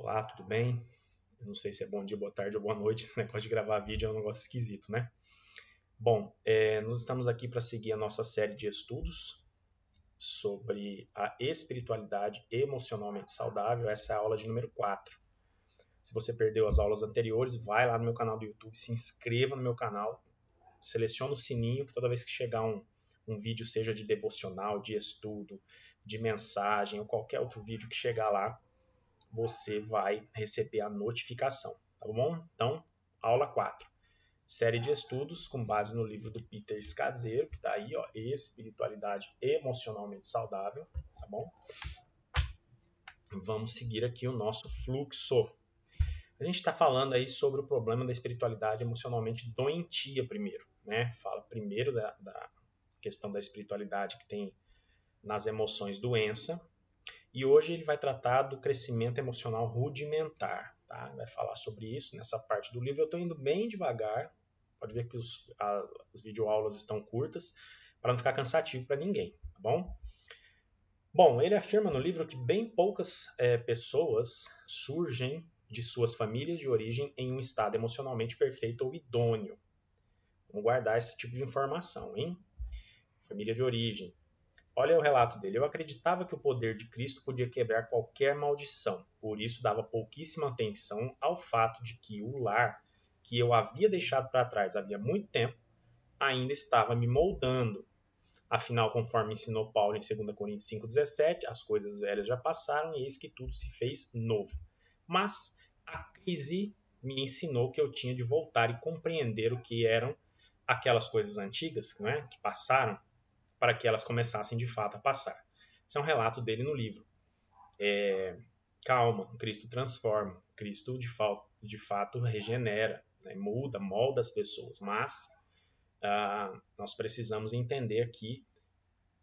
Olá, tudo bem? Eu não sei se é bom dia, boa tarde ou boa noite. Esse negócio de gravar vídeo é um negócio esquisito, né? Bom, nós estamos aqui para seguir a nossa série de estudos sobre a espiritualidade emocionalmente saudável. Essa é a aula de número 4. Se você perdeu as aulas anteriores, vai lá no meu canal do YouTube, se inscreva no meu canal, seleciona o sininho que toda vez que chegar um vídeo, seja de devocional, de estudo, de mensagem ou qualquer outro vídeo que chegar lá, você vai receber a notificação, tá bom? Então, aula 4. Série de estudos com base no livro do Peter Scazzero, que está aí, ó, Espiritualidade Emocionalmente Saudável, tá bom? Vamos seguir aqui o nosso fluxo. A gente está falando aí sobre o problema da espiritualidade emocionalmente doentia primeiro, né? Fala primeiro da questão da espiritualidade que tem nas emoções doença, e hoje ele vai tratar do crescimento emocional rudimentar, tá? Vai falar sobre isso nessa parte do livro. Eu estou indo bem devagar, pode ver que as videoaulas estão curtas, para não ficar cansativo para ninguém, tá bom? Bom, ele afirma no livro que bem poucas pessoas surgem de suas famílias de origem em um estado emocionalmente perfeito ou idôneo. Vamos guardar esse tipo de informação, hein? Família de origem. Olha o relato dele. Eu acreditava que o poder de Cristo podia quebrar qualquer maldição. Por isso dava pouquíssima atenção ao fato de que o lar que eu havia deixado para trás havia muito tempo ainda estava me moldando. Afinal, conforme ensinou Paulo em 2 Coríntios 5,17, as coisas velhas já passaram e eis que tudo se fez novo. Mas a crise me ensinou que eu tinha de voltar e compreender o que eram aquelas coisas antigas, né, que passaram, para que elas começassem de fato a passar. Esse é um relato dele no livro. Calma, Cristo transforma, Cristo de fato regenera, né, muda, molda as pessoas, mas nós precisamos entender aqui,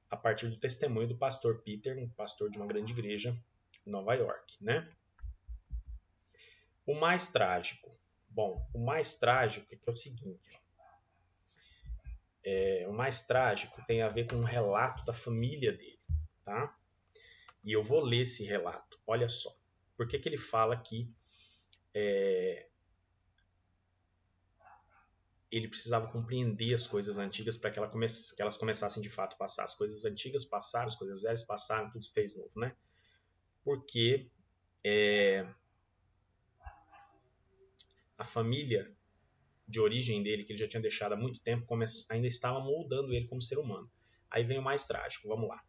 a partir do testemunho do pastor Peter, um pastor de uma grande igreja em Nova York, né? O mais trágico. Bom, o mais trágico é o seguinte. O mais trágico tem a ver com um relato da família dele, tá? E eu vou ler esse relato. Olha só. Por que ele fala que ele precisava compreender as coisas antigas para que elas começassem de fato a passar. As coisas antigas passaram, as coisas velhas passaram, tudo se fez novo, né? Porque a família de origem dele, que ele já tinha deixado há muito tempo, ainda estava moldando ele como ser humano. Aí vem o mais trágico, vamos lá.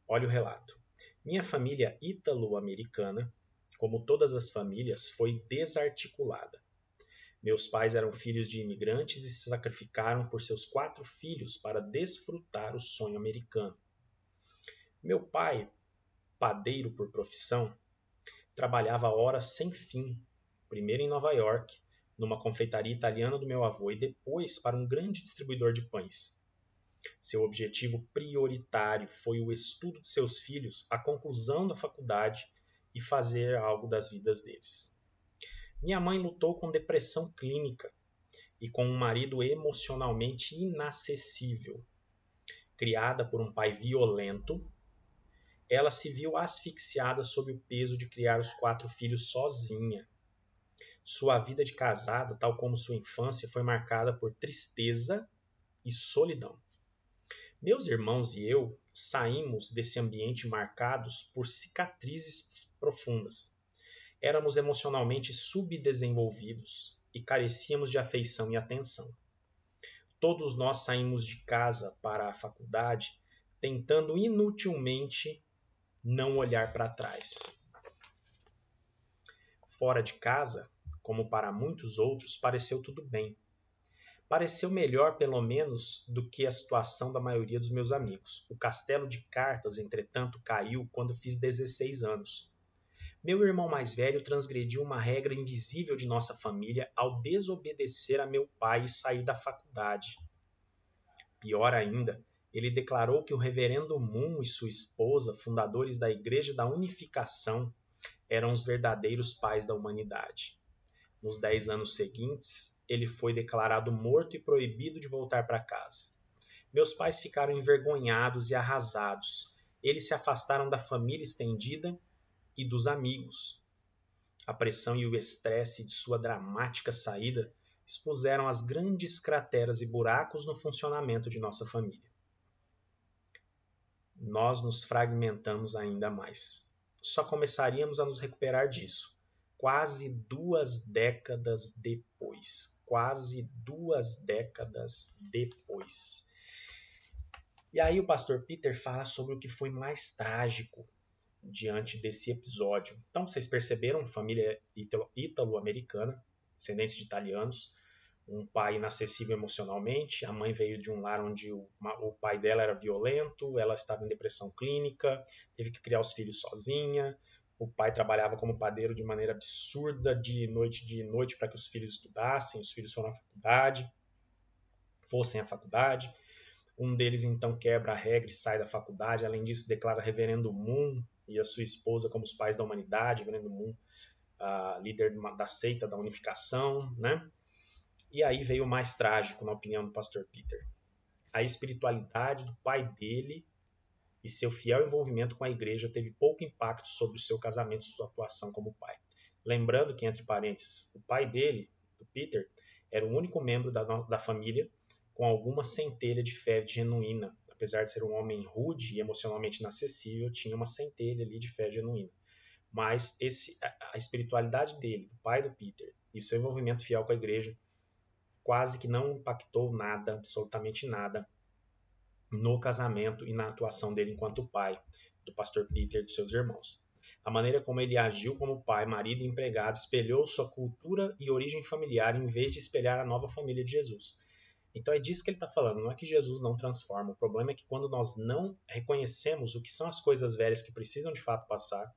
Olha o relato. Minha família ítalo-americana, como todas as famílias, foi desarticulada. Meus pais eram filhos de imigrantes e se sacrificaram por seus 4 filhos para desfrutar o sonho americano. Meu pai, padeiro por profissão, trabalhava horas sem fim, primeiro em Nova York, numa confeitaria italiana do meu avô e depois para um grande distribuidor de pães. Seu objetivo prioritário foi o estudo de seus filhos, a conclusão da faculdade e fazer algo das vidas deles. Minha mãe lutou com depressão clínica e com um marido emocionalmente inacessível. Criada por um pai violento, ela se viu asfixiada sob o peso de criar os 4 filhos sozinha. Sua vida de casada, tal como sua infância, foi marcada por tristeza e solidão. Meus irmãos e eu saímos desse ambiente marcados por cicatrizes profundas. Éramos emocionalmente subdesenvolvidos e carecíamos de afeição e atenção. Todos nós saímos de casa para a faculdade tentando inutilmente não olhar para trás. Fora de casa, como para muitos outros, pareceu tudo bem. Pareceu melhor, pelo menos, do que a situação da maioria dos meus amigos. O castelo de cartas, entretanto, caiu quando fiz 16 anos. Meu irmão mais velho transgrediu uma regra invisível de nossa família ao desobedecer a meu pai e sair da faculdade. Pior ainda, ele declarou que o reverendo Moon e sua esposa, fundadores da Igreja da Unificação, eram os verdadeiros pais da humanidade. Nos 10 anos seguintes, ele foi declarado morto e proibido de voltar para casa. Meus pais ficaram envergonhados e arrasados. Eles se afastaram da família estendida e dos amigos. A pressão e o estresse de sua dramática saída expuseram as grandes crateras e buracos no funcionamento de nossa família. Nós nos fragmentamos ainda mais. Só começaríamos a nos recuperar disso quase 2 décadas depois. Quase 2 décadas depois. E aí o pastor Peter fala sobre o que foi mais trágico diante desse episódio. Então vocês perceberam, família ítalo-americana, descendentes de italianos, um pai inacessível emocionalmente, a mãe veio de um lar onde o pai dela era violento, ela estava em depressão clínica, teve que criar os filhos sozinha, o pai trabalhava como padeiro de maneira absurda, de noite para que os filhos estudassem, os filhos fossem à faculdade. Um deles então quebra a regra e sai da faculdade, além disso declara Reverendo Moon e a sua esposa como os pais da humanidade, Reverendo Moon, líder da seita da unificação, né? E aí veio o mais trágico, na opinião do pastor Peter. A espiritualidade do pai dele e seu fiel envolvimento com a igreja teve pouco impacto sobre o seu casamento e sua atuação como pai. Lembrando que, entre parênteses, o pai dele, do Peter, era o único membro da família com alguma centelha de fé genuína. Apesar de ser um homem rude e emocionalmente inacessível, tinha uma centelha ali de fé genuína. Mas a espiritualidade dele, do pai do Peter, e o seu envolvimento fiel com a igreja, quase que não impactou nada, absolutamente nada, no casamento e na atuação dele enquanto pai, do pastor Peter e dos seus irmãos. A maneira como ele agiu como pai, marido e empregado espelhou sua cultura e origem familiar em vez de espelhar a nova família de Jesus. Então é disso que ele está falando, não é que Jesus não transforma, o problema é que quando nós não reconhecemos o que são as coisas velhas que precisam de fato passar,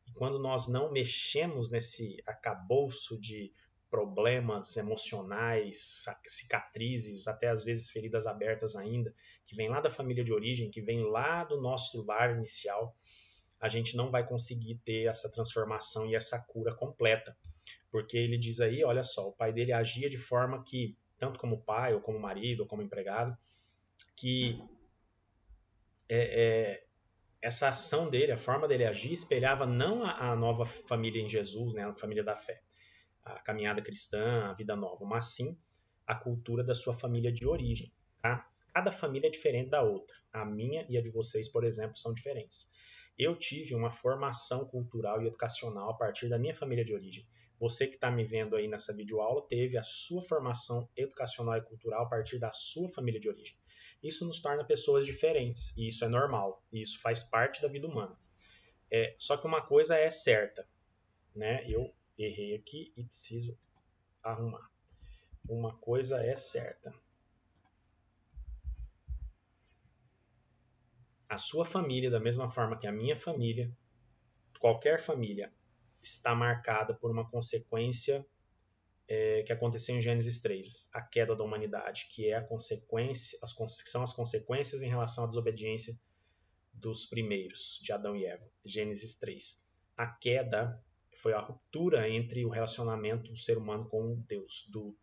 e quando nós não mexemos nesse arcabouço de problemas emocionais, cicatrizes, até às vezes feridas abertas ainda, que vem lá da família de origem, que vem lá do nosso lar inicial, a gente não vai conseguir ter essa transformação e essa cura completa. Porque ele diz aí, olha só, o pai dele agia de forma que, tanto como pai, ou como marido, ou como empregado, que essa ação dele, a forma dele agir, espelhava não a nova família em Jesus, né, a família da fé, a caminhada cristã, a vida nova, mas sim a cultura da sua família de origem. Tá? Cada família é diferente da outra. A minha e a de vocês, por exemplo, são diferentes. Eu tive uma formação cultural e educacional a partir da minha família de origem. Você que está me vendo aí nessa videoaula teve a sua formação educacional e cultural a partir da sua família de origem. Isso nos torna pessoas diferentes, e isso é normal, e isso faz parte da vida humana. Só que uma coisa é certa, né? Eu errei aqui e preciso arrumar. Uma coisa é certa. A sua família, da mesma forma que a minha família, qualquer família, está marcada por uma consequência que aconteceu em Gênesis 3, a queda da humanidade, que é a consequência, são as consequências em relação à desobediência dos primeiros, de Adão e Eva. Gênesis 3. A queda foi a ruptura entre o relacionamento do ser humano com Deus, do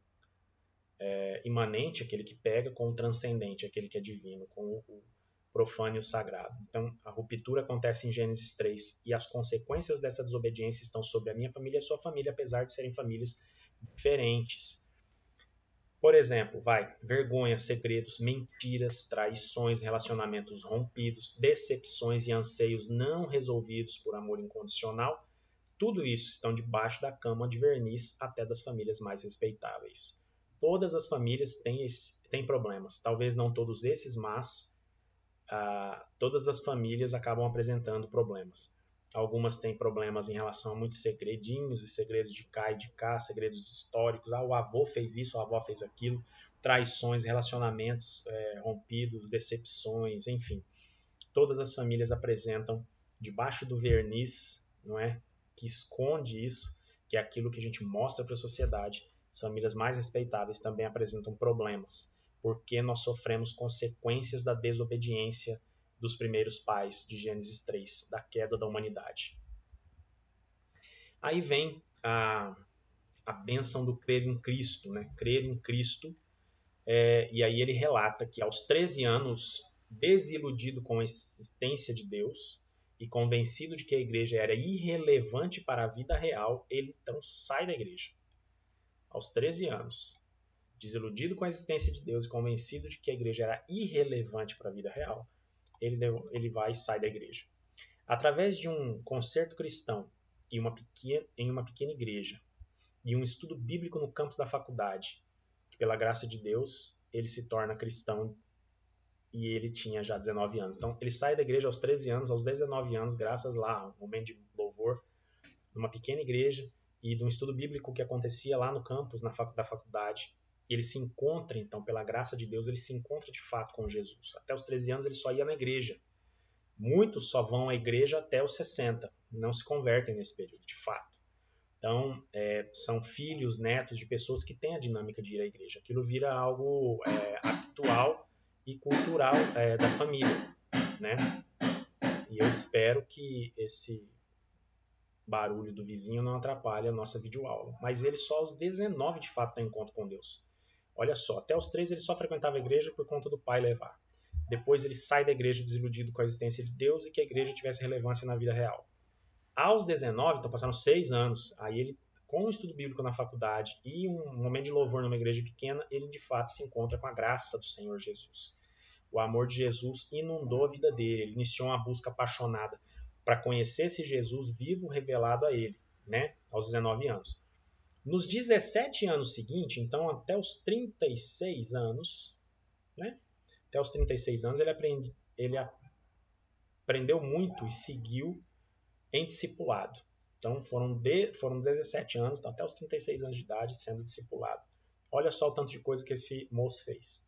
imanente, aquele que pega, com o transcendente, aquele que é divino, com o profano e o sagrado. Então, a ruptura acontece em Gênesis 3 e as consequências dessa desobediência estão sobre a minha família e a sua família, apesar de serem famílias diferentes. Por exemplo, vergonha, segredos, mentiras, traições, relacionamentos rompidos, decepções e anseios não resolvidos por amor incondicional, tudo isso estão debaixo da cama de verniz até das famílias mais respeitáveis. Todas as famílias têm problemas, talvez não todos esses, mas todas as famílias acabam apresentando problemas. Algumas têm problemas em relação a muitos segredinhos e segredos de cá e de cá, segredos históricos. O avô fez isso, a avó fez aquilo. Traições, relacionamentos rompidos, decepções, enfim. Todas as famílias apresentam debaixo do verniz, não é, que esconde isso, que é aquilo que a gente mostra para a sociedade. As famílias mais respeitáveis também apresentam problemas, porque nós sofremos consequências da desobediência dos primeiros pais de Gênesis 3, da queda da humanidade. Aí vem a bênção do crer em Cristo, né? Crer em Cristo, e aí ele relata que aos 13 anos, desiludido com a existência de Deus, e convencido de que a igreja era irrelevante para a vida real, ele então sai da igreja. Aos 13 anos, desiludido com a existência de Deus e convencido de que a igreja era irrelevante para a vida real, ele vai e sai da igreja. Através de um concerto cristão em uma pequena igreja e um estudo bíblico no campus da faculdade, que pela graça de Deus ele se torna cristão e ele tinha já 19 anos. Então ele sai da igreja aos 13 anos, aos 19 anos, graças lá a um momento de louvor, numa pequena igreja e de um estudo bíblico que acontecia lá no campus da faculdade. Ele se encontra, então, pela graça de Deus, ele se encontra de fato com Jesus. Até os 13 anos ele só ia na igreja. Muitos só vão à igreja até os 60, não se convertem nesse período, de fato. Então, são filhos, netos de pessoas que têm a dinâmica de ir à igreja. Aquilo vira algo habitual e cultural da família, né? E eu espero que esse barulho do vizinho não atrapalhe a nossa videoaula. Mas ele só aos 19, de fato, tem encontro com Deus. Olha só, até os 13 ele só frequentava a igreja por conta do pai levar. Depois ele sai da igreja desiludido com a existência de Deus e que a igreja tivesse relevância na vida real. Aos 19, então passaram 6 anos, aí ele, com um estudo bíblico na faculdade e um momento de louvor numa igreja pequena, ele de fato se encontra com a graça do Senhor Jesus. O amor de Jesus inundou a vida dele, ele iniciou uma busca apaixonada para conhecer esse Jesus vivo revelado a ele, né, aos 19 anos. Nos 17 anos seguintes, então até os 36 anos, né, até os 36 anos ele aprendeu muito e seguiu em discipulado. Então foram 17 anos, então, até os 36 anos de idade sendo discipulado. Olha só o tanto de coisa que esse moço fez.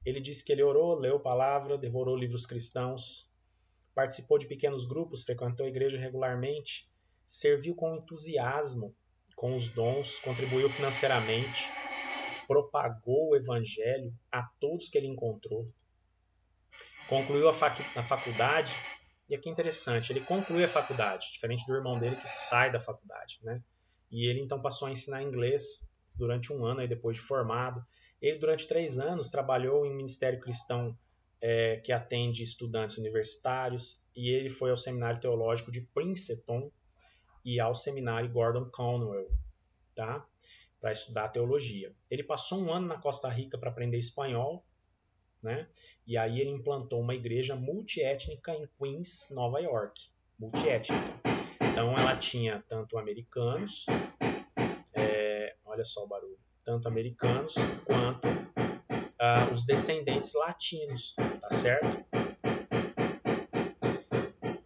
Ele disse que ele orou, leu palavra, devorou livros cristãos, participou de pequenos grupos, frequentou a igreja regularmente, serviu com entusiasmo com os dons, contribuiu financeiramente, propagou o evangelho a todos que ele encontrou, concluiu a faculdade. E aqui é interessante, ele conclui a faculdade, diferente do irmão dele que sai da faculdade, né? E ele então passou a ensinar inglês durante 1 ano aí depois de formado. Ele durante 3 anos trabalhou em ministério cristão que atende estudantes universitários, e ele foi ao seminário teológico de Princeton e ao seminário Gordon Conwell, tá? Para estudar teologia. Ele passou 1 ano na Costa Rica para aprender espanhol, né? E aí ele implantou uma igreja multiétnica em Queens, Nova York. Multiétnica. Então ela tinha tanto americanos, olha só o barulho, tanto americanos quanto os descendentes latinos, tá certo?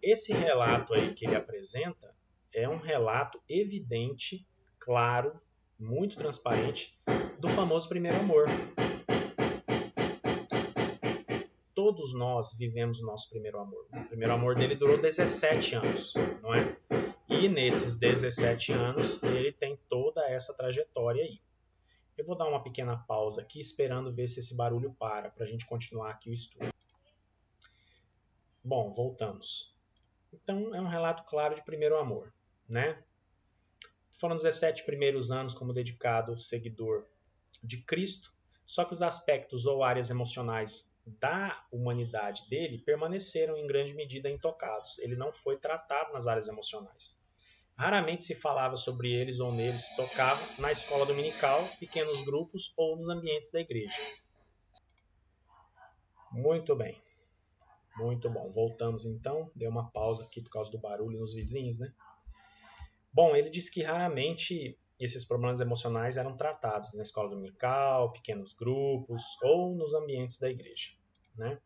Esse relato aí que ele apresenta é um relato evidente, claro, muito transparente do famoso primeiro amor. Todos nós vivemos o nosso primeiro amor. O primeiro amor dele durou 17 anos, não é? E nesses 17 anos ele tem toda essa trajetória aí. Eu vou dar uma pequena pausa aqui, esperando ver se esse barulho para a gente continuar aqui o estudo. Bom, voltamos. Então, é um relato claro de primeiro amor, né? Foram 17 primeiros anos como dedicado seguidor de Cristo, só que os aspectos ou áreas emocionais da humanidade dele permaneceram em grande medida intocados. Ele não foi tratado nas áreas emocionais. Raramente se falava sobre eles ou neles, se tocava na escola dominical, pequenos grupos ou nos ambientes da igreja. Muito bem. Muito bom. Voltamos então. Dei uma pausa aqui por causa do barulho nos vizinhos, né? Bom, ele diz que raramente esses problemas emocionais eram tratados na escola dominical, pequenos grupos ou nos ambientes da igreja, né?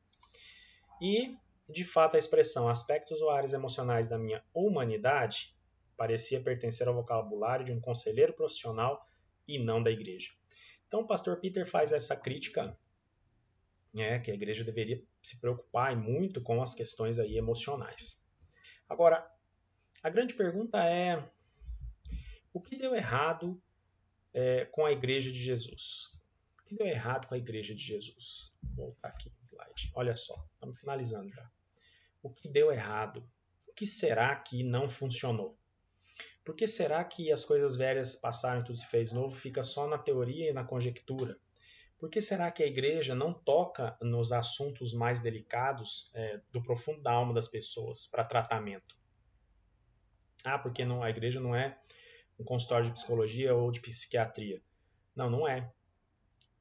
E, de fato, a expressão aspectos ou áreas emocionais da minha humanidade parecia pertencer ao vocabulário de um conselheiro profissional e não da igreja. Então, o pastor Peter faz essa crítica, que a igreja deveria se preocupar muito com as questões aí emocionais. Agora, a grande pergunta é: o que deu errado com a igreja de Jesus? O que deu errado com a igreja de Jesus? Vou voltar aqui no slide. Olha só, estamos finalizando já. O que deu errado? O que será que não funcionou? Por que será que as coisas velhas passaram e tudo se fez novo? Fica só na teoria e na conjectura? Por que será que a igreja não toca nos assuntos mais delicados do profundo da alma das pessoas para tratamento? Porque a igreja não é um consultório de psicologia ou de psiquiatria. Não, não é.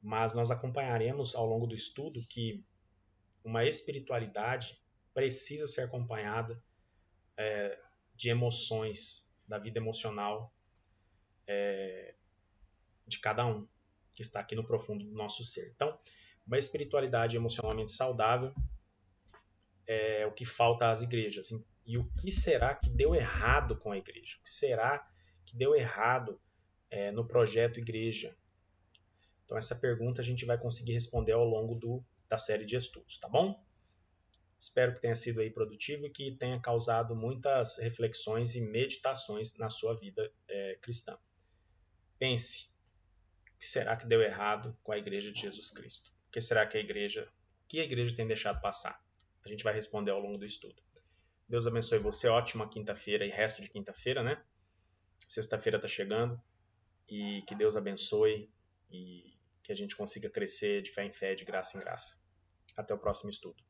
Mas nós acompanharemos ao longo do estudo que uma espiritualidade precisa ser acompanhada de emoções, da vida emocional de cada um que está aqui no profundo do nosso ser. Então, uma espiritualidade emocionalmente saudável é o que falta às igrejas. E o que será que deu errado com a igreja? O que será que deu errado no projeto igreja? Então, essa pergunta a gente vai conseguir responder ao longo da série de estudos, tá bom? Espero que tenha sido aí produtivo e que tenha causado muitas reflexões e meditações na sua vida cristã. Pense, o que será que deu errado com a igreja de Jesus Cristo? O que será que a igreja tem deixado passar? A gente vai responder ao longo do estudo. Deus abençoe você, ótima quinta-feira e resto de quinta-feira, né? Sexta-feira está chegando e que Deus abençoe e que a gente consiga crescer de fé em fé, de graça em graça. Até o próximo estudo.